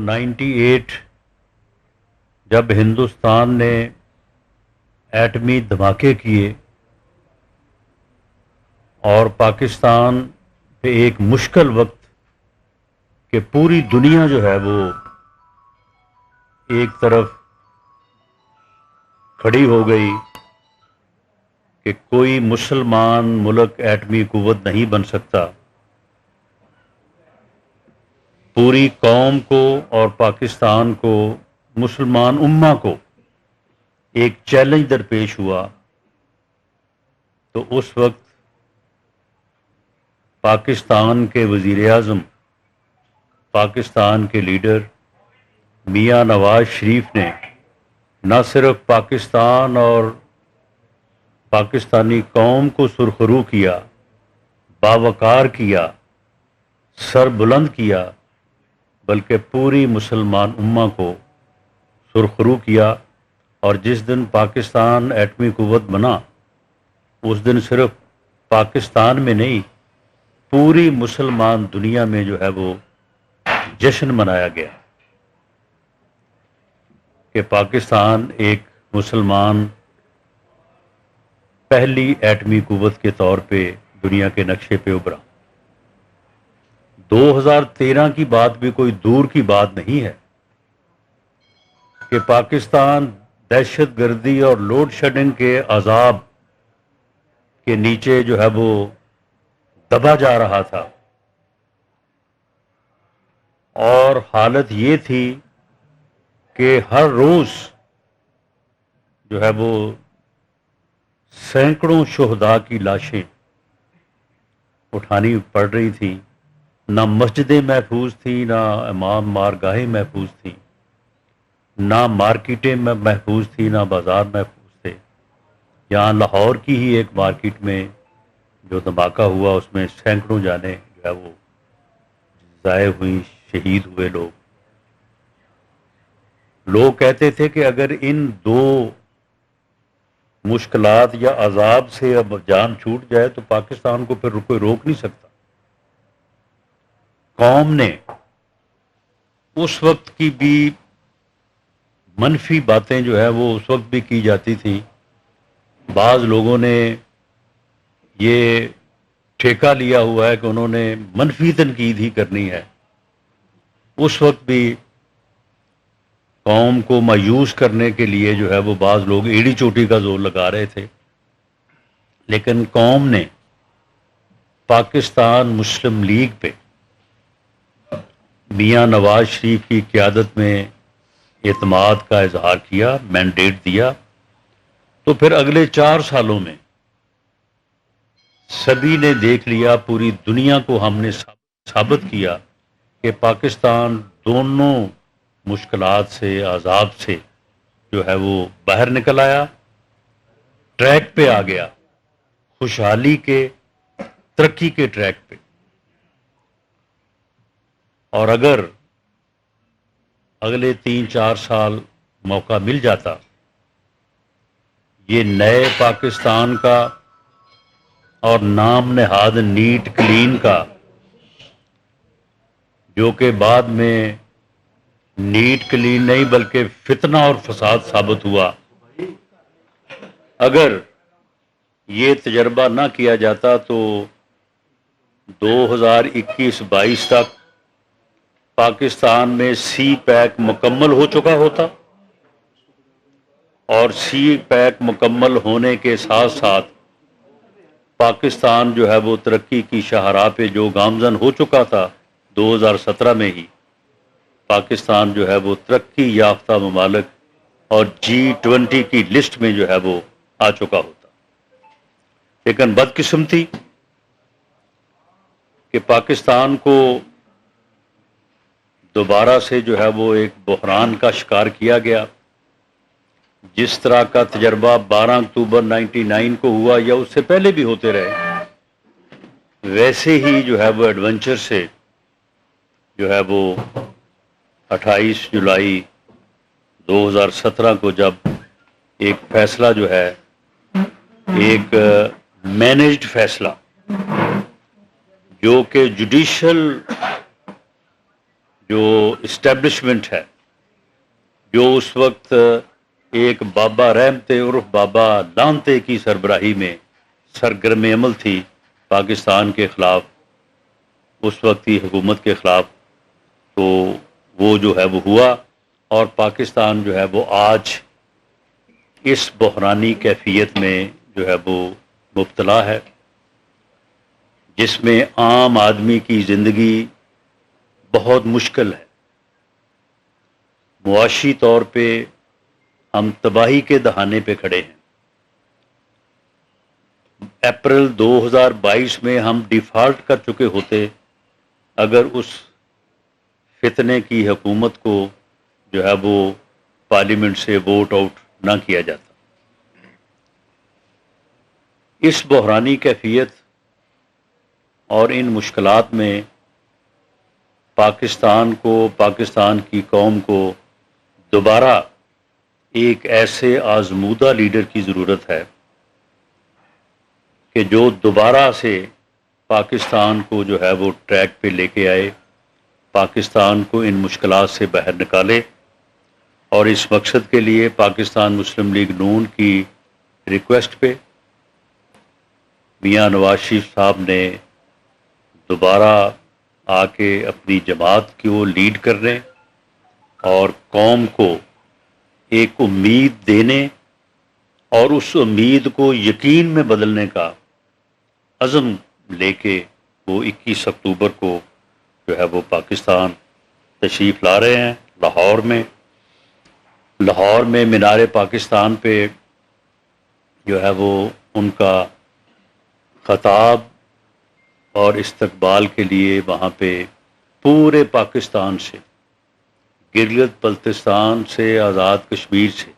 98 جب ہندوستان نے ایٹمی دھماکے کیے اور پاکستان پہ ایک مشکل وقت کہ پوری دنیا جو ہے وہ ایک طرف کھڑی ہو گئی کہ کوئی مسلمان ملک ایٹمی قوت نہیں بن سکتا، پوری قوم کو اور پاکستان کو، مسلمان امہ کو ایک چیلنج درپیش ہوا، تو اس وقت پاکستان کے وزیر اعظم، پاکستان کے لیڈر میاں نواز شریف نے نہ صرف پاکستان اور پاکستانی قوم کو سرخرو کیا، باوقار کیا، سر بلند کیا، بلکہ پوری مسلمان امہ کو سرخرو کیا۔ اور جس دن پاکستان ایٹمی قوت بنا، اس دن صرف پاکستان میں نہیں، پوری مسلمان دنیا میں جو ہے وہ جشن منایا گیا کہ پاکستان ایک مسلمان پہلی ایٹمی قوت کے طور پہ دنیا کے نقشے پہ ابھرا۔ 2013 کی بات بھی کوئی دور کی بات نہیں ہے کہ پاکستان دہشت گردی اور لوڈ شیڈنگ کے عذاب کے نیچے جو ہے وہ دبا جا رہا تھا، اور حالت یہ تھی کہ ہر روز جو ہے وہ سینکڑوں شہداء کی لاشیں اٹھانی پڑ رہی تھیں، نہ مسجدیں محفوظ تھیں، نہ امام مارگاہیں محفوظ تھیں، نہ مارکیٹیں محفوظ تھیں، نہ بازار محفوظ تھے۔ یہاں لاہور کی ہی ایک مارکیٹ میں جو دھماکہ ہوا، اس میں سینکڑوں جانیں جو ہے وہ ضائع ہوئی، شہید ہوئے لوگ۔ لوگ کہتے تھے کہ اگر ان دو مشکلات یا عذاب سے اب جان چھوٹ جائے تو پاکستان کو پھر کوئی روک نہیں سکتا۔ قوم نے اس وقت کی بھی منفی باتیں جو ہے وہ اس وقت بھی کی جاتی تھیں۔ بعض لوگوں نے یہ ٹھیکہ لیا ہوا ہے کہ انہوں نے منفی تنقید ہی کرنی ہے۔ اس وقت بھی قوم کو مایوس کرنے کے لیے جو ہے وہ بعض لوگ ایڑی چوٹی کا زور لگا رہے تھے، لیکن قوم نے پاکستان مسلم لیگ پہ میاں نواز شریف کی قیادت میں اعتماد کا اظہار کیا، مینڈیٹ دیا، تو پھر اگلے 4 سالوں میں سبھی نے دیکھ لیا، پوری دنیا کو ہم نے ثابت کیا کہ پاکستان دونوں مشکلات سے، عذاب سے جو ہے وہ باہر نکل آیا، ٹریک پہ آ گیا، خوشحالی کے، ترقی کے ٹریک پہ۔ اور اگر اگلے 3-4 سال موقع مل جاتا، یہ نئے پاکستان کا اور نام نہاد نیٹ کلین کا، جو کہ بعد میں نیٹ کلین نہیں بلکہ فتنہ اور فساد ثابت ہوا، اگر یہ تجربہ نہ کیا جاتا تو 2021-22 تک پاکستان میں سی پیک مکمل ہو چکا ہوتا، اور سی پیک مکمل ہونے کے ساتھ ساتھ پاکستان جو ہے وہ ترقی کی شاہراہ پہ جو گامزن ہو چکا تھا 2017 میں ہی، پاکستان جو ہے وہ ترقی یافتہ ممالک اور G20 کی لسٹ میں جو ہے وہ آ چکا ہوتا۔ لیکن بدقسمتی کہ پاکستان کو دوبارہ سے جو ہے وہ ایک بحران کا شکار کیا گیا۔ جس طرح کا تجربہ 12 اکتوبر 99 کو ہوا یا اس سے پہلے بھی ہوتے رہے، ویسے ہی جو ہے وہ ایڈونچر سے جو ہے وہ 28 جولائی 2017 کو جب ایک فیصلہ جو ہے، ایک مینجڈ فیصلہ جو کہ جوڈیشل جو اسٹیبلشمنٹ ہے، جو اس وقت ایک بابا رحمتے عرف بابا لانتے کی سربراہی میں سرگرم عمل تھی پاکستان کے خلاف، اس وقت کی حکومت کے خلاف، تو وہ جو ہے وہ ہوا، اور پاکستان جو ہے وہ آج اس بحرانی کیفیت میں جو ہے وہ مبتلا ہے، جس میں عام آدمی کی زندگی بہت مشکل ہے۔ معاشی طور پہ ہم تباہی کے دہانے پہ کھڑے ہیں۔ اپریل 2022 میں ہم ڈیفالٹ کر چکے ہوتے اگر اس فتنے کی حکومت کو جو ہے وہ پارلیمنٹ سے ووٹ آؤٹ نہ کیا جاتا۔ اس بحرانی کیفیت اور ان مشکلات میں پاکستان کو، پاکستان کی قوم کو دوبارہ ایک ایسے آزمودہ لیڈر کی ضرورت ہے کہ جو دوبارہ سے پاکستان کو جو ہے وہ ٹریک پہ لے کے آئے، پاکستان کو ان مشکلات سے باہر نکالے، اور اس مقصد کے لیے پاکستان مسلم لیگ نون کی ریکویسٹ پہ میاں نواز شریف صاحب نے دوبارہ آ کے اپنی جماعت کو لیڈ کرنے اور قوم کو ایک امید دینے اور اس امید کو یقین میں بدلنے کا عزم لے کے وہ 21 اکتوبر کو جو ہے وہ پاکستان تشریف لا رہے ہیں۔ لاہور میں مینار پاکستان پہ جو ہے وہ ان کا خطاب اور استقبال کے لیے وہاں پہ پورے پاکستان سے، گلگت بلتستان سے، آزاد کشمیر سے،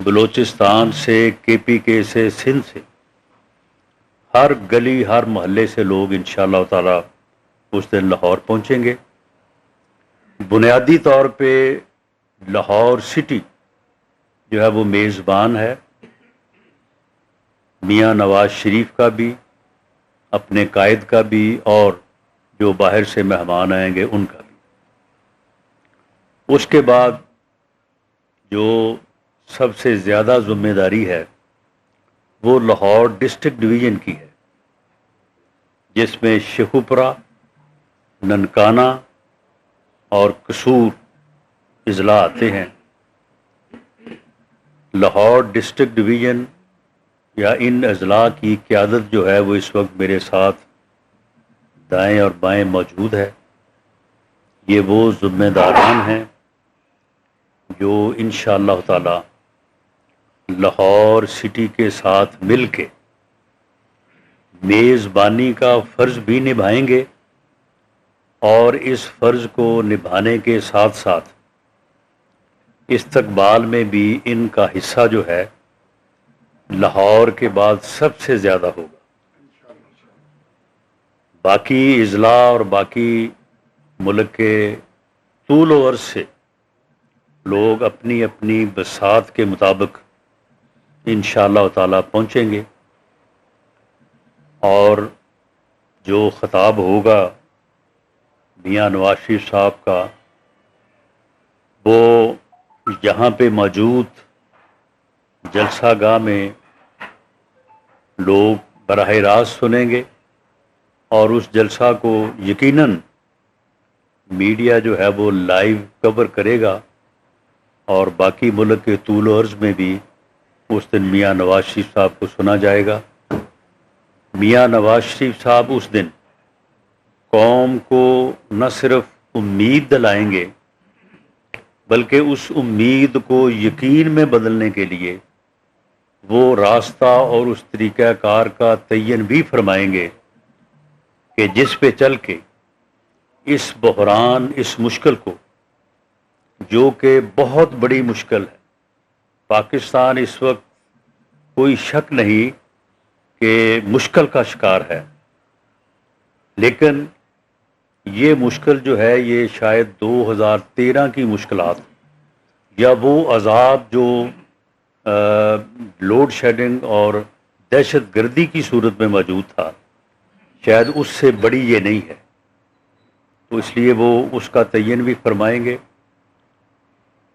بلوچستان سے، کے پی کے سے، سندھ سے، ہر گلی ہر محلے سے لوگ انشاءاللہ تعالی اس دن لاہور پہنچیں گے۔ بنیادی طور پہ لاہور سٹی جو ہے وہ میزبان ہے، میاں نواز شریف کا بھی، اپنے قائد کا بھی، اور جو باہر سے مہمان آئیں گے ان کا بھی۔ اس کے بعد جو سب سے زیادہ ذمہ داری ہے وہ لاہور ڈسٹرکٹ ڈویژن کی ہے، جس میں شیخوپورہ، ننکانہ اور قصور اضلاع آتے ہیں۔ لاہور ڈسٹرکٹ ڈویژن یا ان اضلاع کی قیادت جو ہے وہ اس وقت میرے ساتھ دائیں اور بائیں موجود ہے۔ یہ وہ ذمہ داران ہیں جو انشاءاللہ تعالی لاہور سٹی کے ساتھ مل کے میزبانی کا فرض بھی نبھائیں گے، اور اس فرض کو نبھانے کے ساتھ ساتھ استقبال میں بھی ان کا حصہ جو ہے لاہور کے بعد سب سے زیادہ ہوگا۔ باقی اضلاع اور باقی ملک کے طول و عرض سے لوگ اپنی اپنی بساط کے مطابق انشاءاللہ تعالی پہنچیں گے، اور جو خطاب ہوگا میاں نواز شریف صاحب کا وہ یہاں پہ موجود جلسہ گاہ میں لوگ براہ راست سنیں گے، اور اس جلسہ کو یقیناً میڈیا جو ہے وہ لائیو کور کرے گا، اور باقی ملک کے طول و عرض میں بھی اس دن میاں نواز شریف صاحب کو سنا جائے گا۔ میاں نواز شریف صاحب اس دن قوم کو نہ صرف امید دلائیں گے بلکہ اس امید کو یقین میں بدلنے کے لیے وہ راستہ اور اس طریقہ کار کا تعین بھی فرمائیں گے کہ جس پہ چل کے اس بحران، اس مشکل کو، جو کہ بہت بڑی مشکل ہے، پاکستان اس وقت کوئی شک نہیں کہ مشکل کا شکار ہے، لیکن یہ مشکل جو ہے یہ شاید 2013 کی مشکلات یا وہ عذاب جو لوڈ شیڈنگ اور دہشت گردی کی صورت میں موجود تھا، شاید اس سے بڑی یہ نہیں ہے۔ تو اس لیے وہ اس کا تعین بھی فرمائیں گے.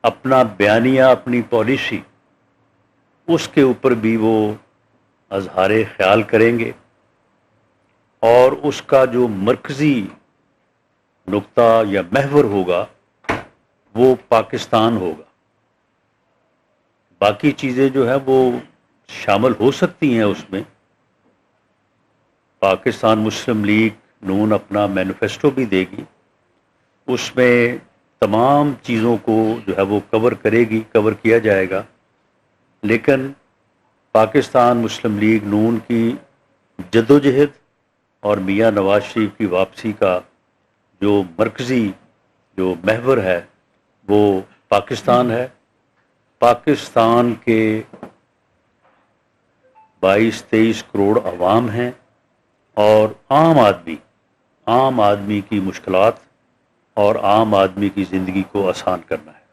اپنا بیانیہ، اپنی پالیسی، اس کے اوپر بھی وہ اظہار خیال کریں گے، اور اس کا جو مرکزی نقطہ یا محور ہوگا وہ پاکستان ہوگا. باقی چیزیں جو ہیں وہ شامل ہو سکتی ہیں اس میں. پاکستان مسلم لیگ نون اپنا مینیفیسٹو بھی دے گی، اس میں تمام چیزوں کو جو ہے وہ کور کرے گی، کور کیا جائے گا. لیکن پاکستان مسلم لیگ نون کی جدوجہد اور میاں نواز شریف کی واپسی کا جو مرکزی جو محور ہے وہ پاکستان ہے. پاکستان کے 22-23 کروڑ عوام ہیں، اور عام آدمی کی مشکلات اور عام آدمی کی زندگی کو آسان کرنا ہے.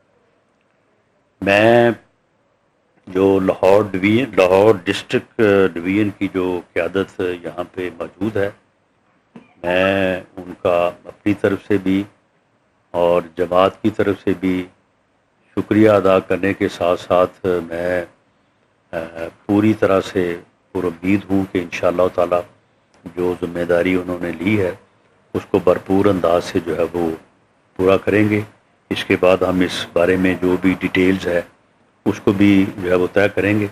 میں جو لاہور ڈسٹرکٹ ڈویژن کی جو قیادت یہاں پہ موجود ہے، میں ان کا اپنی طرف سے بھی اور جماعت کی طرف سے بھی شکریہ ادا کرنے کے ساتھ ساتھ میں پوری طرح سے پرامید ہوں کہ انشاءاللہ تعالی جو ذمہ داری انہوں نے لی ہے اس کو بھرپور انداز سے جو ہے وہ پورا کریں گے. اس کے بعد ہم اس بارے میں جو بھی ڈیٹیلز ہے اس کو بھی جو ہے وہ طے کریں گے.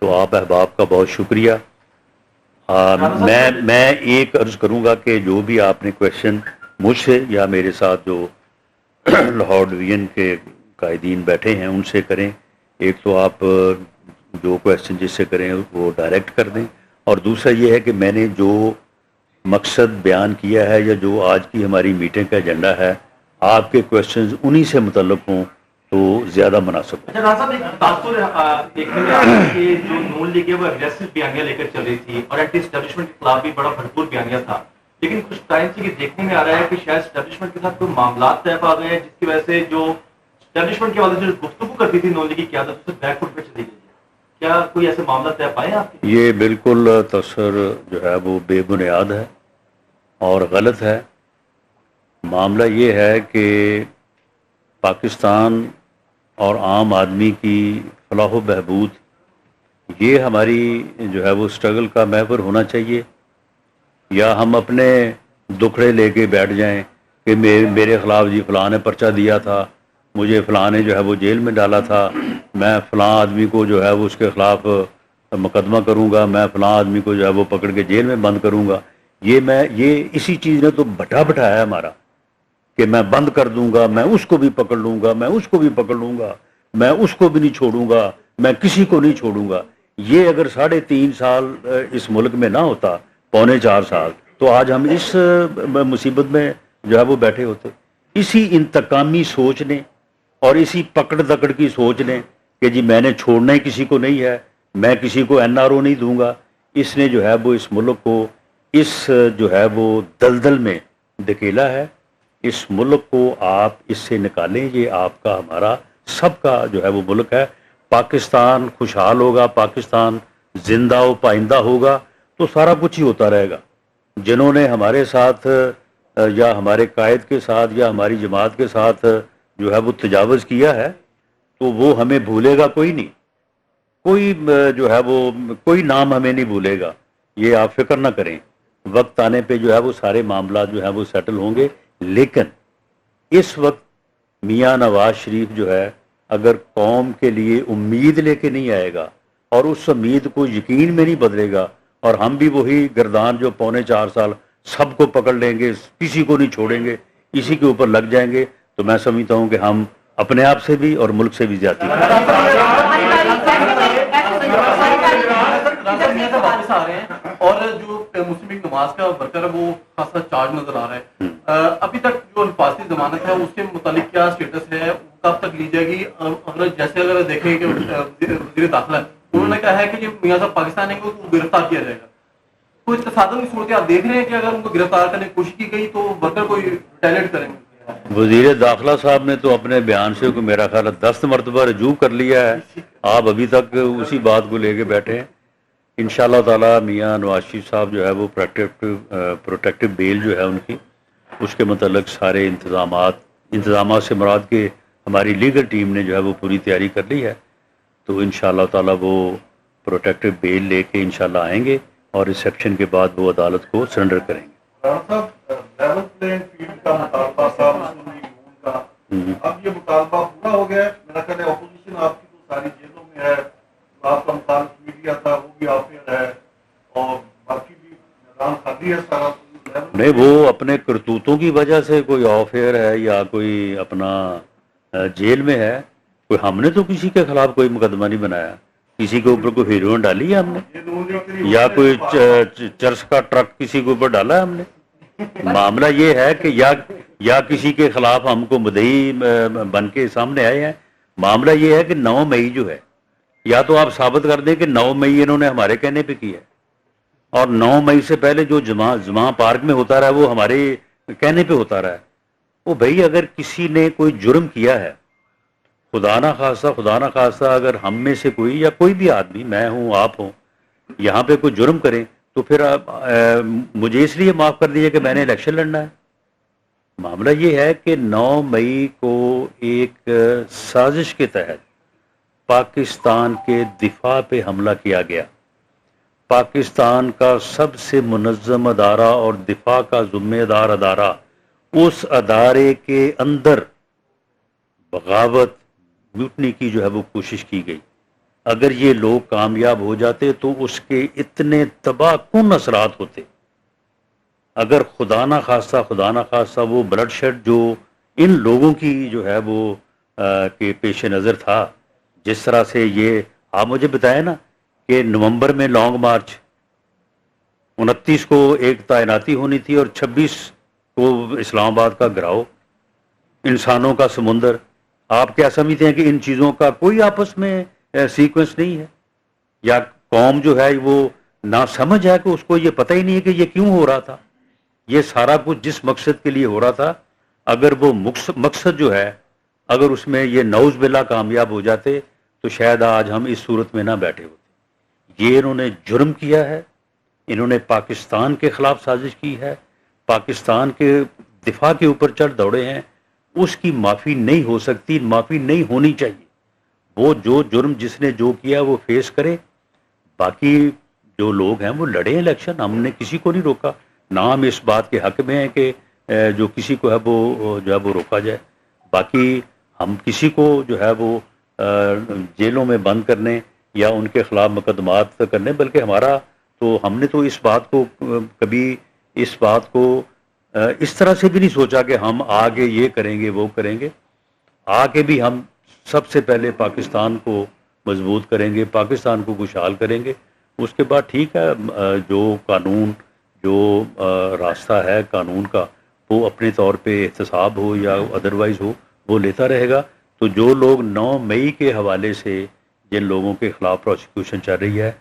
تو آپ احباب کا بہت شکریہ. میں ایک عرض کروں گا کہ جو بھی آپ نے کویشچن مجھ سے یا میرے ساتھ جو لاہور ڈویژن کے قائدین بیٹھے ہیں ان سے کریں. ایک تو آپ جو کویشچن جس سے کریں وہ ڈائریکٹ کر دیں، اور دوسرا یہ ہے کہ میں نے جو مقصد بیان کیا ہے یا جو آج کی ہماری میٹنگ کا ایجنڈا ہے، آپ کے کویشچنز انہی سے متعلق ہوں تو زیادہ مناسب ہے. اچھا راز صاحب، ایک تاثر دیکھنے میں آ رہا ہے کہ جو نون لیگ ہے وہ اگریسو بیانیہ لے کر چل رہی تھی اور اینٹی اسٹیبلشمنٹ کے خلاف بھی بڑا بھرپور بیانیہ تھا، لیکن کچھ ٹائم سے یہ دیکھنے میں آ رہا ہے کہ شاید اسٹیبلشمنٹ کے ساتھ کوئی معاملات طے پا گئے ہیں جس کی وجہ سے جو اسٹیبلشمنٹ کے حوالے سے جو گفتگو کرتی تھی نون لیگ کی قیادت اس سے بیک فٹ پہ چلی گئی ہے. کیا کوئی ایسے معاملہ طے پائے ہیں آپ کے؟ یہ بالکل تصور جو ہے وہ بے بنیاد ہے اور غلط ہے. معاملہ یہ ہے کہ پاکستان اور عام آدمی کی فلاح و بہبود یہ ہماری جو ہے وہ اسٹرگل کا محور ہونا چاہیے، یا ہم اپنے دکھڑے لے کے بیٹھ جائیں کہ میرے خلاف جی فلاں نے پرچہ دیا تھا، مجھے فلاں نے جو ہے وہ جیل میں ڈالا تھا، میں فلاں آدمی کو جو ہے وہ اس کے خلاف مقدمہ کروں گا، میں فلاں آدمی کو جو ہے وہ پکڑ کے جیل میں بند کروں گا. یہ اسی چیز نے تو بٹھایا ہمارا کہ میں بند کر دوں گا، میں اس کو بھی پکڑ لوں گا، میں اس کو بھی پکڑ لوں گا، میں اس کو بھی نہیں چھوڑوں گا، میں کسی کو نہیں چھوڑوں گا. یہ اگر 3.5 سال اس ملک میں نہ ہوتا، 3.25 سال، تو آج ہم اس مصیبت میں جو ہے وہ بیٹھے ہوتے. اسی انتقامی سوچ نے اور اسی پکڑ دکڑ کی سوچ نے کہ جی میں نے چھوڑنا ہی کسی کو نہیں ہے، میں کسی کو NRO نہیں دوں گا، اس نے جو ہے وہ اس ملک کو اس جو ہے وہ دلدل میں دھکیلا ہے. اس ملک کو آپ اس سے نکالیں، یہ آپ کا ہمارا سب کا جو ہے وہ ملک ہے. پاکستان خوشحال ہوگا، پاکستان زندہ و پائندہ ہوگا تو سارا کچھ ہی ہوتا رہے گا. جنہوں نے ہمارے ساتھ یا ہمارے قائد کے ساتھ یا ہماری جماعت کے ساتھ جو ہے وہ تجاوز کیا ہے تو وہ ہمیں بھولے گا کوئی نہیں، کوئی جو ہے وہ کوئی نام ہمیں نہیں بھولے گا. یہ آپ فکر نہ کریں، وقت آنے پہ جو ہے وہ سارے معاملات جو ہے وہ سیٹل ہوں گے. لیکن اس وقت میاں نواز شریف جو ہے اگر قوم کے لیے امید لے کے نہیں آئے گا اور اس امید کو یقین میں نہیں بدلے گا، اور ہم بھی وہی گردان جو 4.25 سال سب کو پکڑ لیں گے، کسی کو نہیں چھوڑیں گے، اسی کے اوپر لگ جائیں گے، تو میں سمجھتا ہوں کہ ہم اپنے آپ سے بھی اور ملک سے بھی زیادتی کریں. واپس آ رہے ہیں اور جو مسلم لیگ نواز کا ورکر ہے وہ خاصا چارج نظر آ رہا ہے. ابھی تک جو حفاظتی ضمانت ہے اس کے متعلق کیا اسٹیٹس ہے، کب تک لی جائے گی؟ اگر دیکھیں کہ وزیر داخلہ انہوں نے کہا ہے کہ میاں صاحب پاکستان آئیں گے تو گرفتار کیا جائے گا. کوئی تصادم کی صورت آپ دیکھ رہے ہیں کہ اگر ان کو گرفتار کرنے کی کوشش کی گئی تو ورکر کو ریٹیلیٹ کریں گے؟ وزیر داخلہ صاحب نے تو اپنے بیان سے میرا خیال 10 مرتبہ رجوع کر لیا ہے، آپ ابھی تک اسی بات کو لے کے بیٹھے ہیں. انشاءاللہ تعالی میاں نواز شریف صاحب جو ہے وہ پروٹیکٹیو بیل جو ہے ان کی اس کے متعلق سارے انتظامات سے مراد کہ ہماری لیگل ٹیم نے جو ہے وہ پوری تیاری کر لی ہے. تو انشاءاللہ تعالیٰ وہ پروٹیکٹیو بیل لے کے انشاءاللہ آئیں گے اور ریسیپشن کے بعد وہ عدالت کو سرنڈر کریں گے. لیول پلینگ فیلڈ کا مطالبہ تھا مسلم لیگ نون کا، اب یہ مطالبہ پورا ہو گیا ہے. میرا خیال ہے اپوزیشن آپ کی تو ساری جیلوں میں ہے، آپ کا مخالف میڈیا تھا وہ بھی آپ میں ہے، اور باقی بھی میدان خالی ہے سارا. نہیں، وہ اپنے کرتوتوں کی وجہ سے کوئی آف ایئر ہے یا کوئی اپنا جیل میں ہے. کوئی ہم نے تو کسی کے خلاف کوئی مقدمہ نہیں بنایا، کسی کے اوپر کوئی ہیروئن ڈالی ہے ہم نے، یا کوئی چرس کا ٹرک کسی کے اوپر ڈالا ہے ہم نے. معاملہ یہ ہے کہ یا کسی کے خلاف ہم کو مدعی بن کے سامنے آئے ہیں. معاملہ یہ ہے کہ 9 مئی جو ہے، یا تو آپ ثابت کر دیں کہ 9 مئی انہوں نے ہمارے کہنے پہ کی ہے، اور 9 مئی سے پہلے جو جمعہ پارک میں ہوتا رہا وہ ہمارے کہنے پہ ہوتا رہا ہے. وہ بھائی اگر کسی نے کوئی جرم کیا ہے، خدا نہ خواستہ اگر ہم میں سے کوئی یا کوئی بھی آدمی، میں ہوں آپ ہوں، یہاں پہ کوئی جرم کریں تو پھر مجھے اس لیے معاف کر دیجیے کہ میں نے الیکشن لڑنا ہے. معاملہ یہ ہے کہ 9 مئی کو ایک سازش کے تحت پاکستان کے دفاع پہ حملہ کیا گیا. پاکستان کا سب سے منظم ادارہ اور دفاع کا ذمہ دار ادارہ، اس ادارے کے اندر بغاوت، میوٹنی کی جو ہے وہ کوشش کی گئی. اگر یہ لوگ کامیاب ہو جاتے تو اس کے اتنے تباہ کن اثرات ہوتے. اگر خدا نہ خواستہ وہ بلڈ شیڈ جو ان لوگوں کی جو ہے وہ کے پیش نظر تھا، جس طرح سے یہ آپ مجھے بتائیں نا کہ نومبر میں لانگ مارچ، 29 کو ایک تعیناتی ہونی تھی اور 26 کو اسلام آباد کا گراؤ، انسانوں کا سمندر. آپ کیا سمجھتے ہیں کہ ان چیزوں کا کوئی آپس میں سیکوینس نہیں ہے؟ یا قوم جو ہے وہ نہ سمجھ ہے کہ اس کو یہ پتہ ہی نہیں ہے کہ یہ کیوں ہو رہا تھا؟ یہ سارا کچھ جس مقصد کے لیے ہو رہا تھا، اگر وہ مقصد جو ہے اگر اس میں یہ نعوذ باللہ کامیاب ہو جاتے تو شاید آج ہم اس صورت میں نہ بیٹھے ہوتے. یہ انہوں نے جرم کیا ہے، انہوں نے پاکستان کے خلاف سازش کی ہے، پاکستان کے دفاع کے اوپر چڑھ دوڑے ہیں. اس کی معافی نہیں ہو سکتی، معافی نہیں ہونی چاہیے. وہ جو جرم جس نے جو کیا وہ فیس کرے. باقی جو لوگ ہیں وہ لڑے الیکشن، ہم نے کسی کو نہیں روکا. نہ ہم اس بات کے حق میں ہیں کہ جو کسی کو ہے وہ جو ہے وہ روکا جائے. باقی ہم کسی کو جو ہے وہ جیلوں میں بند کرنے یا ان کے خلاف مقدمات کرنے، بلکہ ہمارا تو ہم نے تو اس بات کو کبھی اس طرح سے بھی نہیں سوچا کہ ہم آگے یہ کریں گے وہ کریں گے. آگے بھی ہم سب سے پہلے پاکستان کو مضبوط کریں گے، پاکستان کو خوشحال کریں گے. اس کے بعد ٹھیک ہے، جو قانون جو راستہ ہے قانون کا وہ اپنے طور پہ احتساب ہو یا ادروائز ہو وہ لیتا رہے گا. تو جو لوگ 9 مئی کے حوالے سے جن لوگوں کے خلاف پروسیکیوشن چل رہی ہے،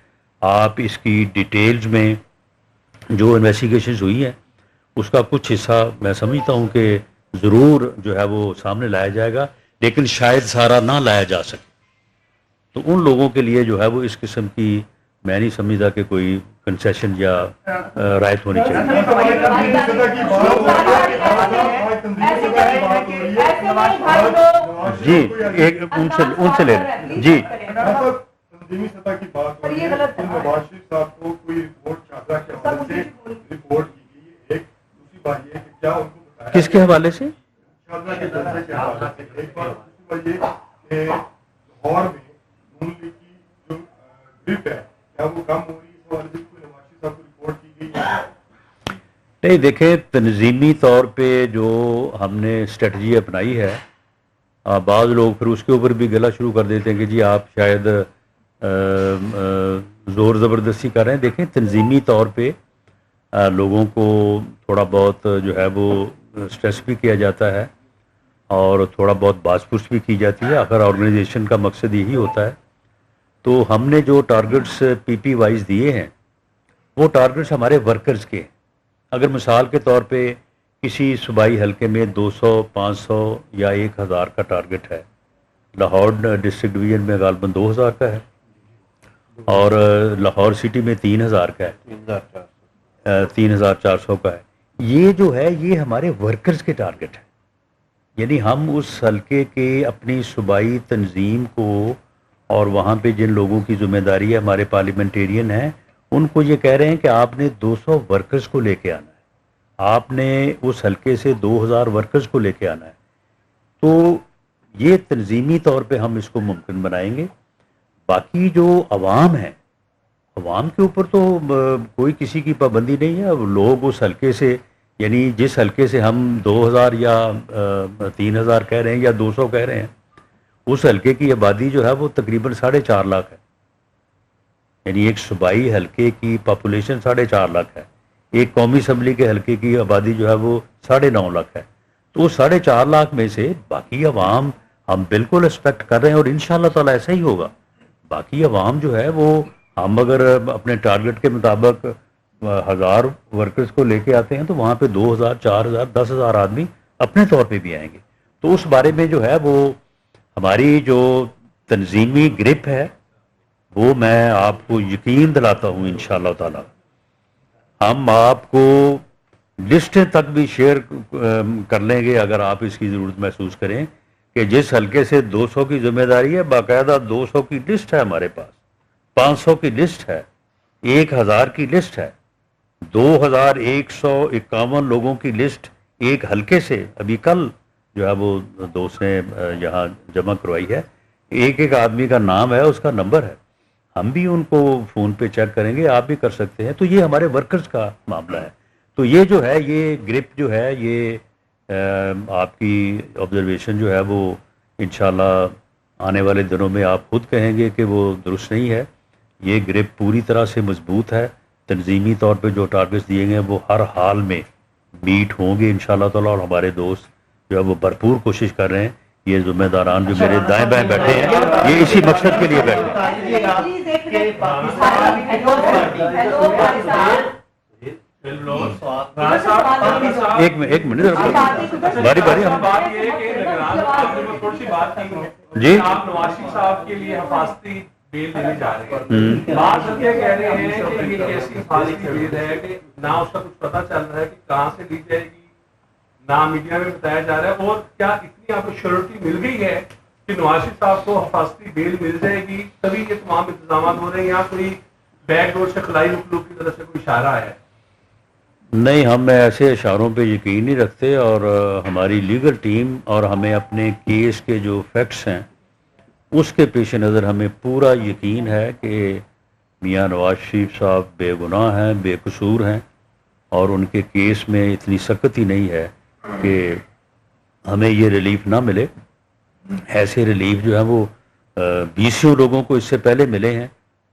آپ اس کی ڈیٹیلز میں جو انویسٹیگیشنز ہوئی ہیں اس کا کچھ حصہ میں سمجھتا ہوں کہ ضرور جو ہے وہ سامنے لایا جائے گا، لیکن شاید سارا نہ لایا جا سکے. تو ان لوگوں کے لیے جو ہے وہ اس قسم کی میں نہیں سمجھتا کہ کوئی کنسیشن یا رعایت ہونی چاہیے. جی ایک ان سے لے لیں. جی تنظیمی سطح کی بات ہو رہی ہے، نواز شریف صاحب کو کوئی رپورٹ چادرا کے حوالے سے رپورٹ کی گئی. ایک دوسری بات یہ کہ کیا ان کو بتایا کس کے حوالے سے؟ چادرا کے جلسے کے حوالے سے. ایک بات دوسری بات یہ کہ لاہور میں نون لیگ کی جو گرپ ہے کیا وہ کم ہو رہی ہے، اس حوالے سے کوئی نواز شریف صاحب کو رپورٹ کی گئی ہے؟ نہیں، دیکھیں تنظیمی طور پہ جو ہم نے اسٹریٹجی اپنائی ہے، بعض لوگ پھر اس کے اوپر بھی گلا شروع کر دیتے ہیں کہ جی آپ شاید زور زبردستی کر رہے ہیں. دیکھیں تنظیمی طور پہ لوگوں کو تھوڑا بہت جو ہے وہ اسٹریس بھی کیا جاتا ہے اور تھوڑا بہت باز پرس بھی کی جاتی ہے. آخر آرگنائزیشن کا مقصد یہی ہوتا ہے. تو ہم نے جو ٹارگٹس پی پی وائز دیے ہیں وہ ٹارگٹس ہمارے ورکرز کے ہیں. اگر مثال کے طور پہ کسی صوبائی حلقے میں 200 500 یا 1000 کا ٹارگٹ ہے، لاہور ڈسٹرکٹ ڈویژن میں غالباً 2000 کا ہے اور لاہور سٹی میں 3000 کا ہے، 3400 کا ہے. یہ جو ہے یہ ہمارے ورکرز کے ٹارگٹ ہے، یعنی ہم اس حلقے کے اپنی صوبائی تنظیم کو اور وہاں پہ جن لوگوں کی ذمہ داری ہے ہمارے پارلیمنٹیرین ہیں ان کو یہ کہہ رہے ہیں کہ آپ نے 200 ورکرز کو لے کے آنا ہے، آپ نے اس حلقے سے 2000 ورکرز کو لے کے آنا ہے. تو یہ تنظیمی طور پہ ہم اس کو ممکن بنائیں گے. باقی جو عوام ہے، عوام کے اوپر تو کوئی کسی کی پابندی نہیں ہے. اب لوگ اس حلقے سے، یعنی جس حلقے سے ہم 2000 یا 3000 کہہ رہے ہیں یا 200 کہہ رہے ہیں، اس حلقے کی آبادی جو ہے وہ تقریباً 4.5 لاکھ ہے. یعنی ایک صوبائی حلقے کی پاپولیشن 4.5 لاکھ ہے. ایک قومی اسمبلی کے حلقے کی آبادی جو ہے وہ 9.5 لاکھ ہے. تو 4.5 لاکھ میں سے باقی عوام ہم بالکل ایکسپیکٹ کر رہے ہیں، اور انشاءاللہ تعالی ایسا ہی ہوگا. باقی عوام جو ہے وہ ہم اگر اپنے ٹارگٹ کے مطابق 1000 ورکرز کو لے کے آتے ہیں تو وہاں پہ 2000 4000 10,000 آدمی اپنے طور پہ بھی آئیں گے. تو اس بارے میں جو ہے وہ ہماری جو تنظیمی گرپ ہے وہ میں آپ کو یقین دلاتا ہوں انشاءاللہ تعالی ہم آپ کو لسٹیں تک بھی شیئر کر لیں گے اگر آپ اس کی ضرورت محسوس کریں کہ جس حلقے سے 200 کی ذمہ داری ہے، باقاعدہ 200 کی لسٹ ہے ہمارے پاس، 500 کی لسٹ ہے، 1000 کی لسٹ ہے، 2151 لوگوں کی لسٹ ایک حلقے سے ابھی کل جو ہے وہ دوست نے یہاں جمع کروائی ہے. ایک ایک آدمی کا نام ہے، اس کا نمبر ہے. ہم بھی ان کو فون پہ چیک کریں گے، آپ بھی کر سکتے ہیں. تو یہ ہمارے ورکرز کا معاملہ ہے. تو یہ جو ہے یہ گرپ جو ہے یہ آپ کی آبزرویشن جو ہے وہ انشاءاللہ آنے والے دنوں میں آپ خود کہیں گے کہ وہ درست نہیں ہے. یہ گرپ پوری طرح سے مضبوط ہے. تنظیمی طور پہ جو ٹارگٹس دیے گئے ہیں وہ ہر حال میں میٹ ہوں گے انشاءاللہ تعالی. اور ہمارے دوست جو ہے وہ بھرپور کوشش کر رہے ہیں. یہ ذمہ داران جو میرے دائیں بائیں بیٹھے ہیں یہ اسی مقصد کے لیے بیٹھے ہیں. ایک منٹ باری باری ہم جی آپ نواز شریف صاحب کے لیے حفاظتی بیل دینے جا رہے ہیں. بعض یہ کہہ رہے ہیں کہ یہ ایسی حفاظتی بیل ہے کہ نہ اس کا کچھ پتہ چل رہا ہے کہ کہاں سے لی جائے گی، نہ میڈیا میں بتایا جا رہا ہے. اور کیا اتنی آپ کو شیورٹی مل گئی ہے کہ نواز شریف صاحب کو حفاظتی بیل مل جائے گی تبھی یہ تمام انتظامات ہو رہے ہیں، یا کوئی بیک ڈور سے خلائی مخلوق کی طرف سے کوئی اشارہ ہے؟ نہیں، ہم ایسے اشاروں پہ یقین نہیں رکھتے. اور ہماری لیگل ٹیم اور ہمیں اپنے کیس کے جو فیکٹس ہیں اس کے پیش نظر ہمیں پورا یقین ہے کہ میاں نواز شریف صاحب بے گناہ ہیں، بے قصور ہیں، اور ان کے کیس میں اتنی سختی نہیں ہے کہ ہمیں یہ ریلیف نہ ملے. ایسے ریلیف جو ہے وہ 20 لوگوں کو اس سے پہلے ملے ہیں.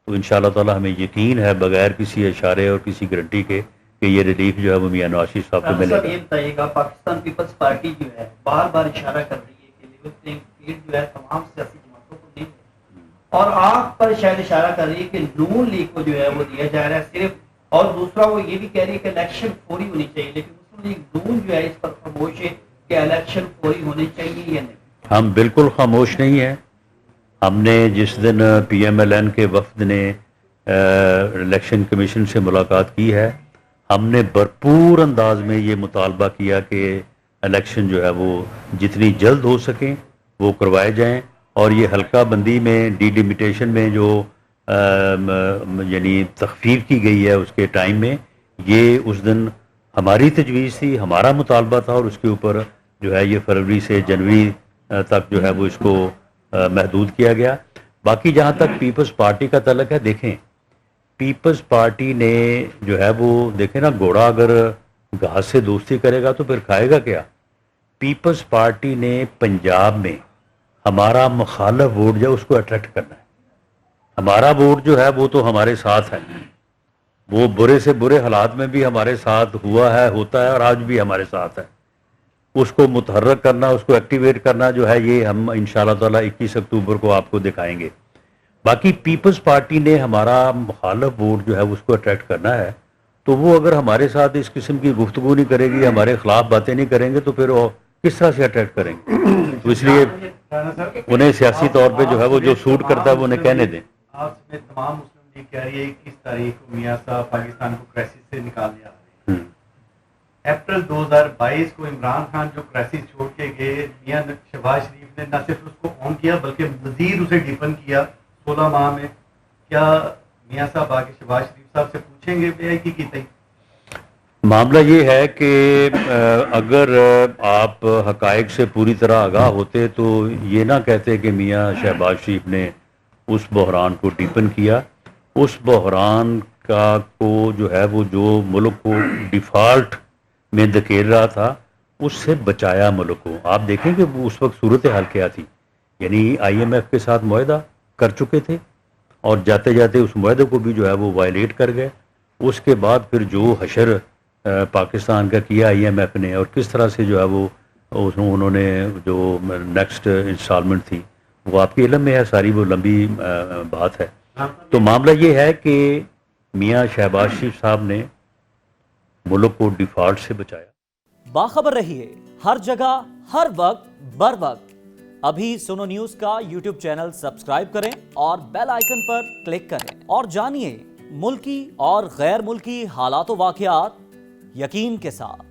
تو انشاءاللہ تعالی ہمیں یقین ہے بغیر کسی اشارے اور کسی گارنٹی کے کہ یہ ریلیف جو ہے وہ میاں نواز شریف صاحب کو ملے گا. یہ بتائیے گا، پاکستان پیپلز پارٹی جو ہے بار بار اشارہ کر رہی ہے کہ لیول پلینگ فیلڈ جو ہے تمام سیاسی جماعتوں کو نہیں ہے، اور آپ پر شاید اشارہ کر رہی ہے کہ نون لیگ کو جو ہے وہ دیا جا رہا ہے صرف. اور دوسرا وہ یہ بھی کہہ رہی ہے کہ الیکشن فوری ہونی چاہیے، لیکن مسلم لیگ نون جو ہے اس پر خاموش ہے کہ الیکشن فوری ہونی چاہیے یا نہیں. ہم بالکل خاموش نہیں ہیں. ہم نے جس دن پی ایم ایل این کے وفد نے الیکشن کمیشن سے ملاقات کی ہے، ہم نے بھرپور انداز میں یہ مطالبہ کیا کہ الیکشن جو ہے وہ جتنی جلد ہو سکیں وہ کروائے جائیں. اور یہ حلقہ بندی میں ڈیلیمیٹیشن میں جو یعنی تخفیف کی گئی ہے اس کے ٹائم میں، یہ اس دن ہماری تجویز تھی، ہمارا مطالبہ تھا، اور اس کے اوپر جو ہے یہ فروری سے جنوری تک جو ہے وہ اس کو محدود کیا گیا. باقی جہاں تک پیپلز پارٹی کا تعلق ہے، دیکھیں پیپلز پارٹی نے جو ہے وہ دیکھیں نا، گھوڑا اگر گھاس سے دوستی کرے گا تو پھر کھائے گا کیا. پیپلز پارٹی نے پنجاب میں ہمارا مخالف ووٹ جو ہے اس کو اٹریکٹ کرنا ہے. ہمارا ووٹ جو ہے وہ تو ہمارے ساتھ ہے، وہ برے سے برے حالات میں بھی ہمارے ساتھ ہوا ہے، ہوتا ہے، اور آج بھی ہمارے ساتھ ہے. اس کو متحرک کرنا، اس کو ایکٹیویٹ کرنا جو ہے یہ ہم انشاءاللہ تعالی 21 اکتوبر کو آپ کو دکھائیں گے. باقی پیپلز پارٹی نے ہمارا مخالف ووٹ جو ہے اس کو اٹریکٹ کرنا ہے، تو وہ اگر ہمارے ساتھ اس قسم کی گفتگو نہیں کرے گی، ہمارے خلاف باتیں نہیں کریں گے، تو پھر وہ کس طرح سے اٹریکٹ کریں گے. تو اس لیے انہیں سیاسی طور پہ جو ہے وہ جو سوٹ کرتا ہے وہ انہیں کہنے دیں. آپ میں تمام مسلم لیگ کہہ رہی ہے 21 تاریخ کو میاں صاحب پاکستان کو کرائسس سے نکال لیا. اپریل 2022 کو عمران خان جو کرائسس چھوڑ کے گئے، میاں شہباز شریف نے نہ صرف اس کو آن کیا بلکہ مزید اسے ڈیپن کیا 16 ماہ میں. کیا میاں صاحب آگے شہباز شریف صاحب سے پوچھیں گے پی آئی کی تھی؟ معاملہ یہ ہے کہ اگر آپ حقائق سے پوری طرح آگاہ ہوتے تو یہ نہ کہتے کہ میاں شہباز شریف نے اس بحران کو ڈیپن کیا. اس بحران کا کو جو ہے وہ جو ملک کو ڈیفالٹ میں دھکیل رہا تھا اس سے بچایا ملک کو. آپ دیکھیں کہ وہ اس وقت صورتحال کیا تھی، یعنی آئی ایم ایف کے ساتھ معاہدہ کر چکے تھے اور جاتے جاتے اس معاہدے کو بھی جو ہے وہ وائلیٹ کر گئے. اس کے بعد پھر جو حشر پاکستان کا کیا آئی ایم ایف نے اور کس طرح سے جو ہے وہ انہوں نے جو نیکسٹ انسٹالمنٹ تھی وہ آپ کے علم میں ہے ساری، وہ لمبی بات ہے. تو معاملہ یہ ہے کہ میاں شہباز شریف صاحب نے ملک کو ڈیفالٹ سے بچایا. باخبر رہیے ہر جگہ ہر وقت بر وقت. ابھی سنو نیوز کا یوٹیوب چینل سبسکرائب کریں اور بیل آئیکن پر کلک کریں اور جانیے ملکی اور غیر ملکی حالات و واقعات یقین کے ساتھ.